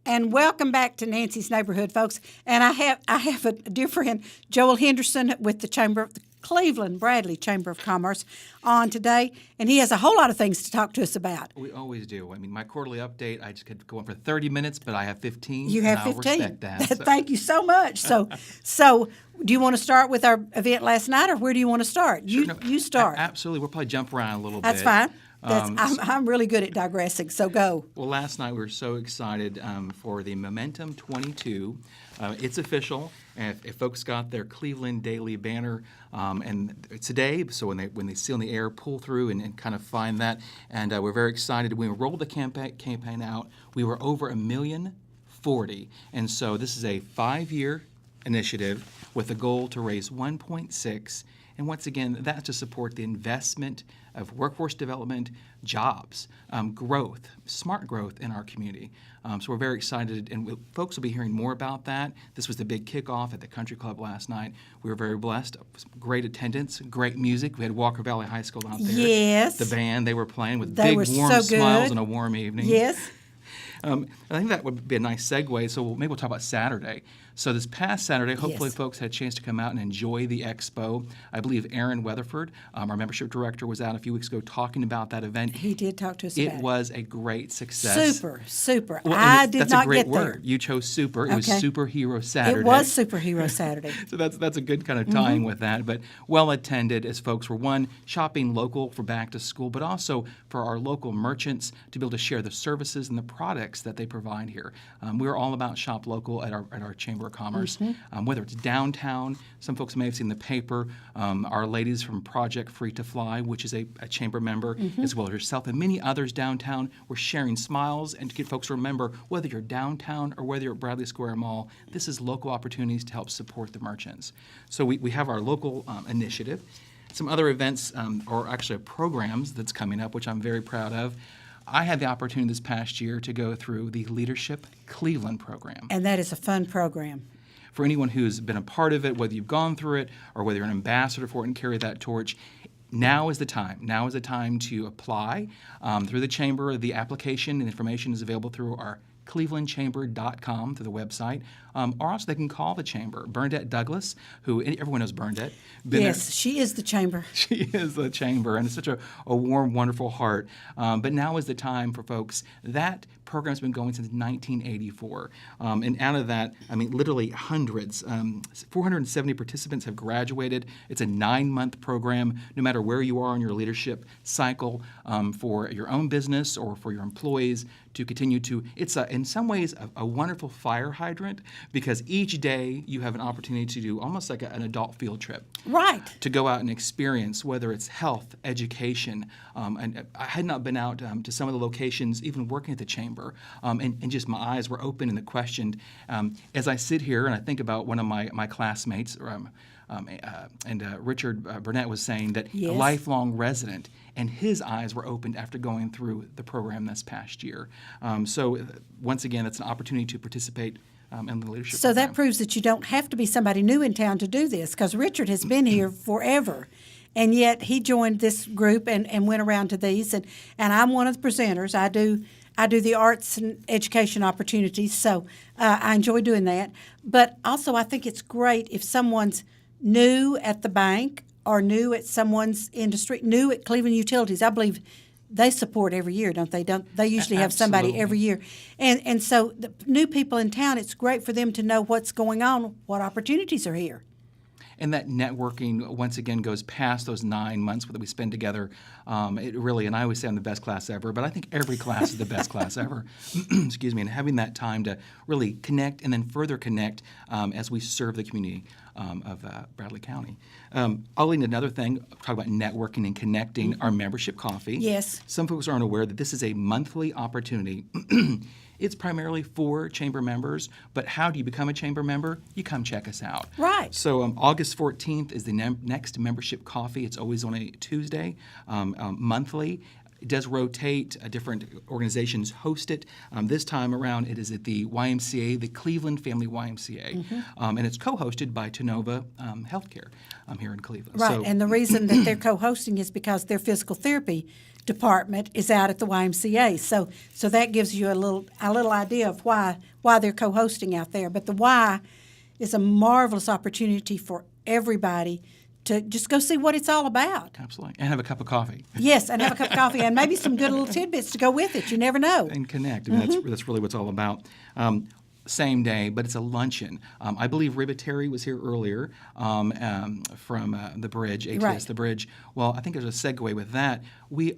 And welcome back to Nancy's Neighborhood, folks. And I have a dear friend, Joel Henderson, with the Cleveland Bradley Chamber of Commerce on today, and he has a whole lot of things to talk to us about. We always do. I mean, my quarterly update, I just could go on for 30 minutes, but I have 15. You have and 15. I'll respect that. Thank you so much. So, do you want to start with our event last night, or where do you want to start? You start. Absolutely. We'll probably jump around a little bit. That's fine. I'm really good at digressing, so go. Well, last night we were so excited for the Momentum 22. It's official. If folks got their Cleveland Daily banner, and today, so when they see on the air, pull through and kind of find that. And we're very excited. When we rolled the campaign out, we were over 1,040,000. And so this is a 5-year initiative with a goal to raise 1.6. And once again, that's to support the investment of workforce development, jobs, growth, smart growth in our community. So we're very excited, and folks will be hearing more about that. This was the big kickoff at the Country Club last night. We were very blessed. Great attendance, great music. We had Walker Valley High School out there. Yes. The band, they were playing with They big, were warm so smiles good. on a warm evening. Yes. I think that would be a nice segue. So maybe we'll talk about Saturday. So this past Saturday, hopefully folks had a chance to come out and enjoy the expo. I believe Aaron Weatherford, our membership director, was out a few weeks ago talking about that event. He did talk to us about it. It was a great success. Super. Well, I did that's not a great get word. there. You chose super. It was Superhero Saturday. It was Superhero Saturday. So that's a good kind of tying with that. But well attended as folks were, one, shopping local for back to school, but also for our local merchants to be able to share the services and the products that they provide here. We're all about shop local at our Chamber of Commerce. Whether it's downtown, some folks may have seen the paper, our ladies from Project Free to Fly, which is a chamber member, as well as yourself and many others downtown, were sharing smiles and to get folks to remember whether you're downtown or whether you're at Bradley Square Mall, this is local opportunities to help support the merchants. So we have our local initiative. Some other events, or actually programs that's coming up, which I'm very proud of. I had the opportunity this past year to go through the Leadership Cleveland program. And that is a fun program. For anyone who's been a part of it, whether you've gone through it or whether you're an ambassador for it and carry that torch, now is the time. Now is the time to apply through the Chamber. The application and information is available through our clevelandchamber.com through the website. Or also they can call the Chamber. Bernadette Douglas, who everyone knows Bernadette. Yes, she is the Chamber. She is the Chamber, and it's such a warm, wonderful heart. But now is the time for folks. That program's been going since 1984. And out of that, I mean, literally hundreds. 470 participants have graduated. It's a 9-month program, no matter where you are in your leadership cycle, for your own business or for your employees to continue to. It's in some ways a wonderful fire hydrant, because each day you have an opportunity to do almost like an adult field trip. Right. To go out and experience, whether it's health, education. And I had not been out to some of the locations, even working at the Chamber, and just my eyes were open and questioned. As I sit here and I think about one of my classmates, Richard Burnett was saying that a lifelong resident, and his eyes were opened after going through the program this past year. So once again, it's an opportunity to participate in the leadership So program. that proves that you don't have to be somebody new in town to do this, because Richard has been here forever. And yet he joined this group and went around to these. And I'm one of the presenters. I do the arts and education opportunities, so I enjoy doing that. But also I think it's great if someone's new at the bank or new at someone's industry, new at Cleveland Utilities. I believe they support every year, don't they? They usually have somebody Absolutely. every year. And so the new people in town, it's great for them to know what's going on, what opportunities are here. And that networking, once again, goes past those 9 months that we spend together. It really, and I always say I'm the best class ever, but I think every class is the best class ever. Excuse me. And having that time to really connect and then further connect as we serve the community of Bradley County. I'll lead another thing, talk about networking and connecting, our membership coffee. Yes. Some folks aren't aware that this is a monthly opportunity. It's primarily for Chamber members, but how do you become a Chamber member? You come check us out. Right. So August 14th is the next membership coffee. It's always on a Tuesday, monthly. It does rotate. Different organizations host it. This time around, it is at the YMCA, the Cleveland Family YMCA, and it's co-hosted by Tenova Healthcare here in Cleveland. Right, So, and the reason that they're co-hosting is because their physical therapy department is out at the YMCA. So that gives you a little idea of why they're co-hosting out there. But the Y is a marvelous opportunity for everybody to just go see what it's all about. Absolutely. And have a cup of coffee. Yes, and have a cup of coffee and maybe some good little tidbits to go with it. You never know. And connect. I mean, that's really what it's all about. Same day, but it's a luncheon. I believe Ribbitary was here earlier from the bridge, ATS Right. the bridge. Well, I think there's a segue with that.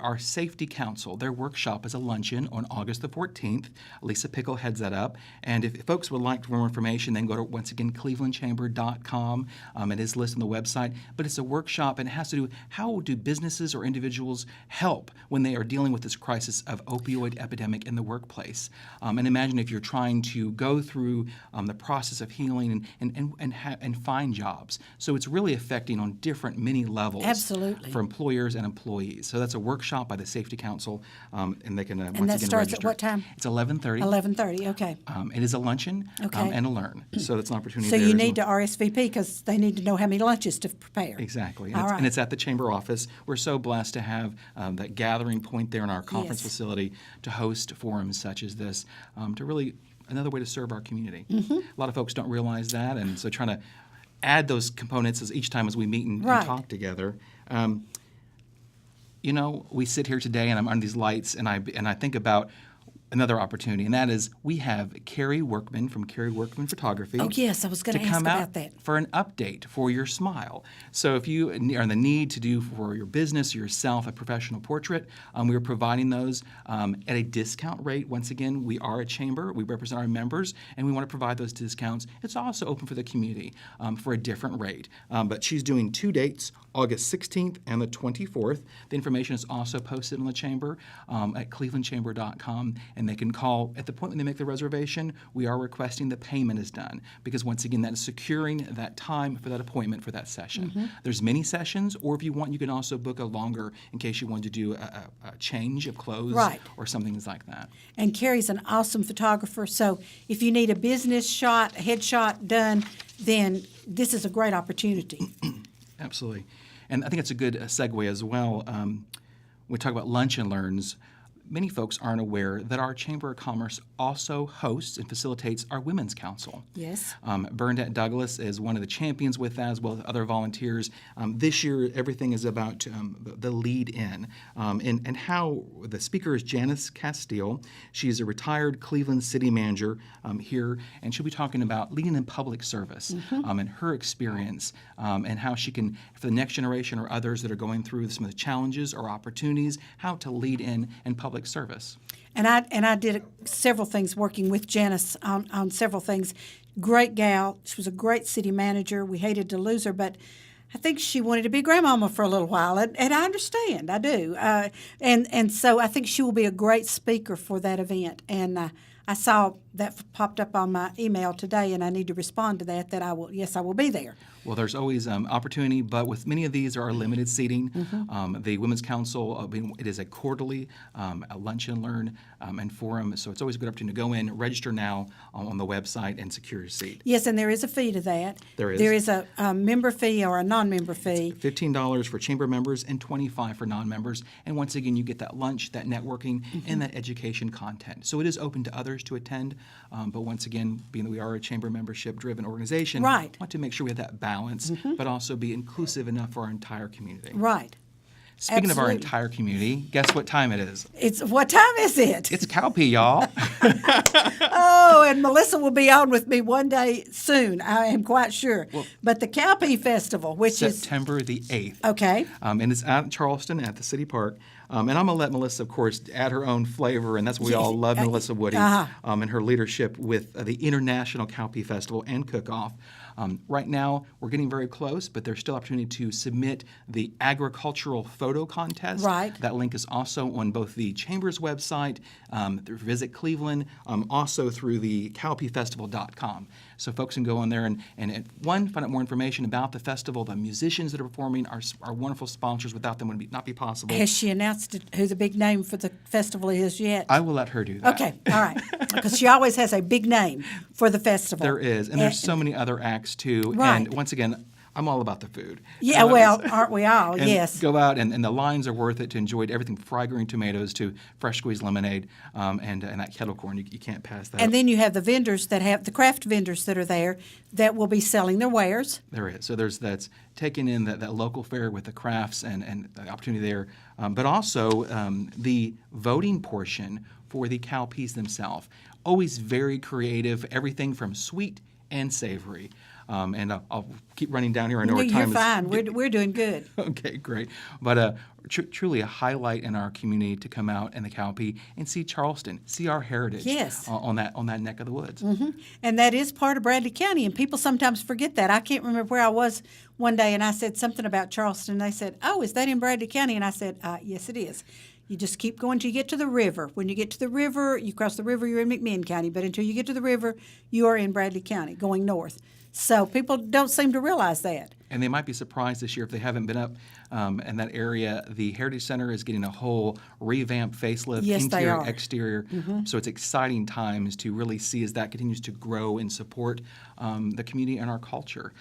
Our Safety Council, their workshop is a luncheon on August the 14th. Lisa Pickle heads that up. And if folks would like more information, then go to, once again, clevelandchamber.com. It is listed on the website. But it's a workshop, and it has to do how do businesses or individuals help when they are dealing with this crisis of opioid epidemic in the workplace. And imagine if you're trying to go through the process of healing and find jobs. So it's really affecting on different many levels. Absolutely. For employers and employees. So that's a workshop by the Safety Council, and they can once And that again starts register. at what time? It's 11:30. 11:30, okay. It is a luncheon Okay. and a learn. So that's an opportunity So there you as need to well. RSVP because they need to know how many lunches to prepare. Exactly. All right. And it's at the Chamber office. We're so blessed to have that gathering point there in our conference Yes. facility to host forums such as this, to really another way to serve our community. Mm-hmm. A lot of folks don't realize that, and so trying to add those components each time as we meet and Right. talk together. We sit here today, and I'm under these lights, and I think about another opportunity, and that is we have Kerry Workman from Kerry Workman Photography. Oh, yes, I was going to ask come about out that. for an update for your smile. So if you are in the need to do for your business or yourself a professional portrait, we are providing those at a discount rate. Once again, we are a chamber. We represent our members, and we want to provide those discounts. It's also open for the community for a different rate. But she's doing 2 dates, August 16th and the 24th. The information is also posted on the chamber at clevelandchamber.com, and they can call at the point when they make the reservation. We are requesting the payment is done because once again that is securing that time for that appointment for that session. There's many sessions, or if you want, you can also book a longer in case you want to do a change of clothes Right. or something like that. And Kerry's an awesome photographer, so if you need a business shot, a headshot done, then this is a great opportunity. Absolutely. And I think it's a good segue as well. We talk about lunch and learns. Many folks aren't aware that our Chamber of Commerce also hosts and facilitates our Women's Council. Yes. Bernadette Douglas is one of the champions with that, as well as other volunteers. This year, everything is about the lead in and how the speaker is Janice Castile. She's a retired Cleveland city manager here, and she'll be talking about leading in public service and her experience and how she can, for the next generation or others that are going through some of the challenges or opportunities, how to lead in public service. And I did several things working with Janice on several things. Great gal. She was a great city manager. We hated to lose her, but I think she wanted to be grandmama for a little while, and I understand. I do. And so I think she will be a great speaker for that event. And I saw that popped up on my email today, and I need to respond to that I will be there. Well, there's always opportunity, but with many of these, there are limited seating. The Women's Council, it is a quarterly lunch and learn and forum, so it's always a good opportunity to go in, register now on the website, and secure your seat. Yes, and there is a fee to that. There is. There is a member fee or a non-member fee. $15 for chamber members and $25 for non-members. And once again, you get that lunch, that networking, and that education content. So it is open to others to attend, but once again, being that we are a chamber membership-driven organization, Right. we want to make sure we have that balance, but also be inclusive enough for our entire community. Right. Speaking of our Absolutely. entire community, guess what time it is? What time is it? It's Cowpea, y'all. Oh, and Melissa will be on with me one day soon. I am quite sure. But the Cowpea Festival, which is September the 8th. okay. And it's out in Charleston at the City Park. And I'm going to let Melissa, of course, add her own flavor, and that's what we all love Melissa Woody and her leadership with the International Cowpea Festival and Cook-Off. Right now, we're getting very close, but there's still opportunity to submit the agricultural photo contest. Right. That link is also on both the Chamber's website, through Visit Cleveland, also through the cowpeafestival.com. So folks can go on there and find out more information about the festival, the musicians that are performing, our wonderful sponsors. Without them, would not be possible. Has she announced who the big name for the festival is yet? I will let her do that. Okay, all right. Because she always has a big name for the festival. There is, and there's so many other acts too. Right. And once again, I'm all about the food. Yeah, well, aren't we all? And Yes. go out, and the lines are worth it to enjoy everything fried green tomatoes to fresh squeezed lemonade and that kettle corn. You can't pass that And up. then you have the vendors that have the craft vendors that are there that will be selling their wares. There is. So that's taking in that local fare with the crafts and the opportunity there, but also the voting portion for the cowpeas themselves. Always very creative, everything from sweet and savory. And I'll keep running down here. I know No, our time you're is fine. We're doing good. Okay, great. But truly a highlight in our community to come out in the cowpea and see Charleston, see our heritage Yes. on that neck of the woods. And that is part of Bradley County, and people sometimes forget that. I can't remember where I was one day, and I said something about Charleston, and they said, "Oh, is that in Bradley County?" And I said, "Yes, it is." You just keep going till you get to the river. When you get to the river, you cross the river, you're in McMinn County. But until you get to the river, you are in Bradley County, going north. So people don't seem to realize that. And they might be surprised this year if they haven't been up in that area. The Heritage Center is getting a whole revamped facelift, Yes, they interior, are. exterior. So it's exciting times to really see as that continues to grow and support the community and our culture.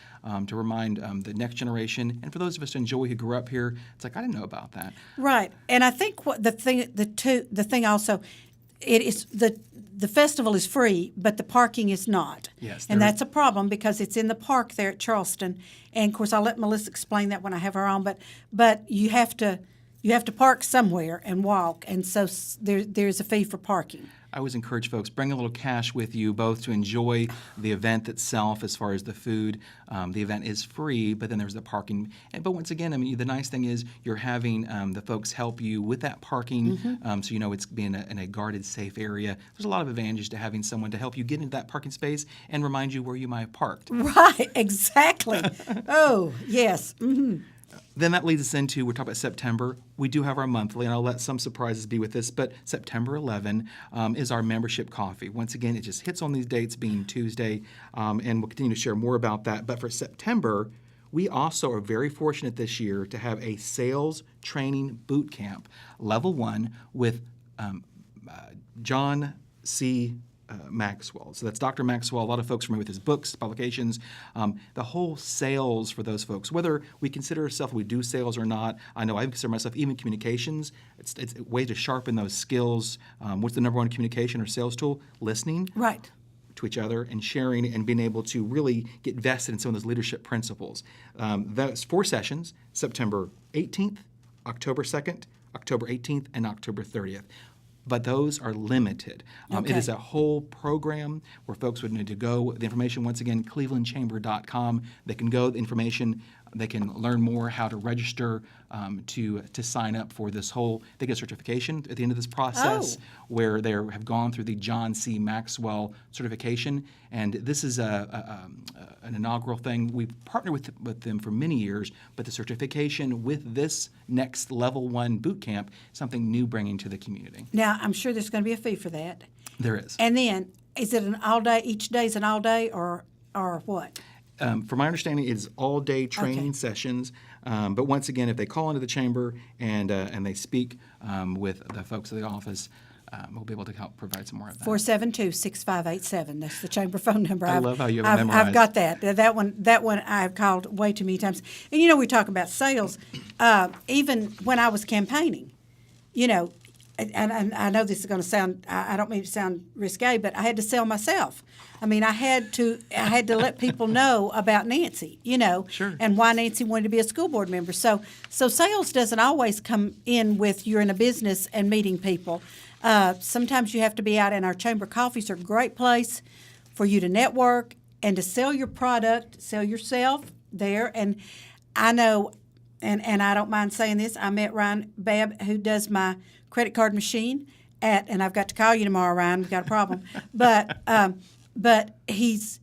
To remind the next generation, and for those of us who enjoy who grew up here, it's like I didn't know about that. Right, and I think what the thing also, it is the festival is free, but the parking is not. Yes, and there- that's a problem because it's in the park there at Charleston, and of course I'll let Melissa explain that when I have her on. But you have to park somewhere and walk, and so there's a fee for parking. I always encourage folks, bring a little cash with you, both to enjoy the event itself as far as the food. The event is free, but then there's the parking. But once again, I mean, the nice thing is you're having the folks help you with that parking, so you know it's being in a guarded, safe area. There's a lot of advantage to having someone to help you get into that parking space and remind you where you might have parked. Right, exactly. Oh, yes. Then that leads us into, we're talking about September. We do have our monthly, and I'll let some surprises be with this, but September 11 is our membership coffee. Once again, it just hits on these dates being Tuesday, and we'll continue to share more about that. But for September, we also are very fortunate this year to have a sales training boot camp, level 1, with John C. Maxwell. So that's Dr. Maxwell. A lot of folks are familiar with his books, publications, the whole sales for those folks. Whether we consider ourselves, we do sales or not, I know I consider myself even communications. It's a way to sharpen those skills. What's the number one communication or sales tool? Listening. Right. To each other and sharing and being able to really get vested in some of those leadership principles. That's 4 sessions, September 18th, October 2nd, October 18th, and October 30th. But those are limited. Okay. It is a whole program where folks would need to go. The information, once again, clevelandchamber.com. They can go, the information, they can learn more how to register to sign up for this whole, they get a certification at the end of this process where they have gone through the John C. Maxwell certification. And this is an inaugural thing. We've partnered with them for many years, but the certification with this next level 1 boot camp, something new bringing to the community. Now, I'm sure there's going to be a fee for that. There is. And then, is it an all day? Each day is an all day, or what? From my understanding, it is all-day training sessions. But once again, if they call into the chamber and they speak with the folks at the office, we'll be able to help provide some more of that. 472-6587. That's the chamber phone number. I love how you have it memorized. I've got that. That one I've called way too many times. And you know, we talk about sales. Even when I was campaigning, you know, and I know this is going to sound, I don't mean to sound risque, but I had to sell myself. I mean, I had to let people know about Nancy, you know, Sure. and why Nancy wanted to be a school board member. So sales doesn't always come in with you're in a business and meeting people. Sometimes you have to be out, and our chamber coffees are a great place for you to network and to sell your product, sell yourself there. And I know, and I don't mind saying this, I met Ryan Babb, who does my credit card machine and I've got to call you tomorrow, Ryan, we've got a problem. But he's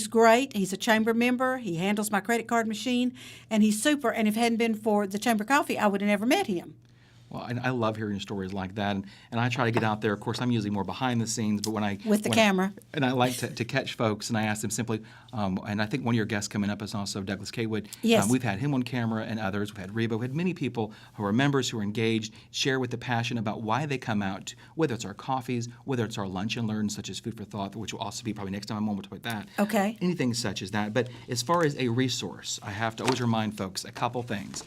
great. He's a chamber member. He handles my credit card machine, and he's super. And if it hadn't been for the chamber coffee, I would have never met him. Well, I love hearing stories like that, and I try to get out there. Of course, I'm usually more behind the scenes, but With the camera. and I like to catch folks, and I ask them simply, and I think one of your guests coming up is also Douglas Kaywood. Yes. We've had him on camera and others. We've had Reba. We've had many people who are members, who are engaged, share with the passion about why they come out, whether it's our coffees, whether it's our lunch and learn, such as Food for Thought, which will also be probably next time I'm on, we'll talk about that. Okay. Anything such as that. But as far as a resource, I have to always remind folks a couple things.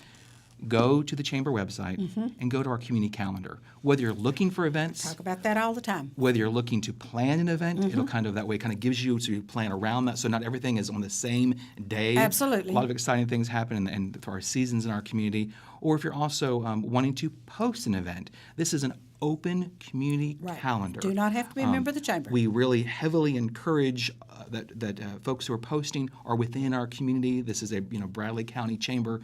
Go to the Chamber website and go to our community calendar. Whether you're looking for events, Talk about that all the time. whether you're looking to plan an event, it'll kind of that way kind of gives you to plan around that, so not everything is on the same day. Absolutely. A lot of exciting things happen and for our seasons in our community. Or if you're also wanting to post an event, this is an open community Right. calendar. Do not have to be a member of the chamber. We really heavily encourage that folks who are posting are within our community. This is a Bradley County Chamber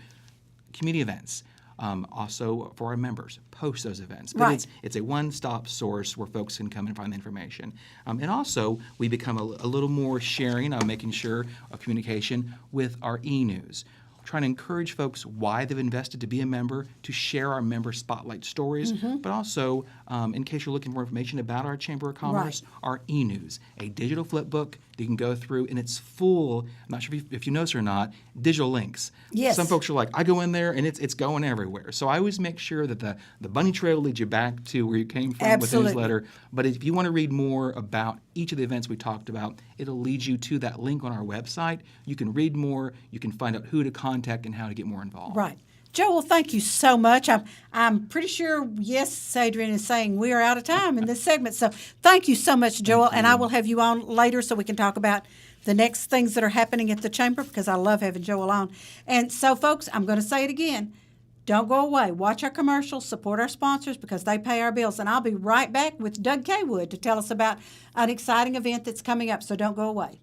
community events. Also for our members, post those events. But Right. it's a one-stop source where folks can come and find the information. And also, we become a little more sharing, making sure of communication with our e-news. Trying to encourage folks why they've invested to be a member, to share our member spotlight stories, but also, in case you're looking for information about our Chamber of Commerce, our e-news, a digital flip book that you can go through, and it's full, I'm not sure if you notice or not, digital links. Yes. Some folks are like, I go in there and it's going everywhere. So I always make sure that the bunny trail leads you back to where you came from with the Absolutely. newsletter. But if you want to read more about each of the events we talked about, it'll lead you to that link on our website. You can read more, you can find out who to contact and how to get more involved. Right. Joel, thank you so much. I'm pretty sure, yes, Adrian is saying we are out of time in this segment. So thank you so much, Joel. And I will have you on later so we can talk about the next things that are happening at the Chamber, because I love having Joel on. And so, folks, I'm going to say it again. Don't go away. Watch our commercials, support our sponsors, because they pay our bills. And I'll be right back with Doug Kaywood to tell us about an exciting event that's coming up. So don't go away.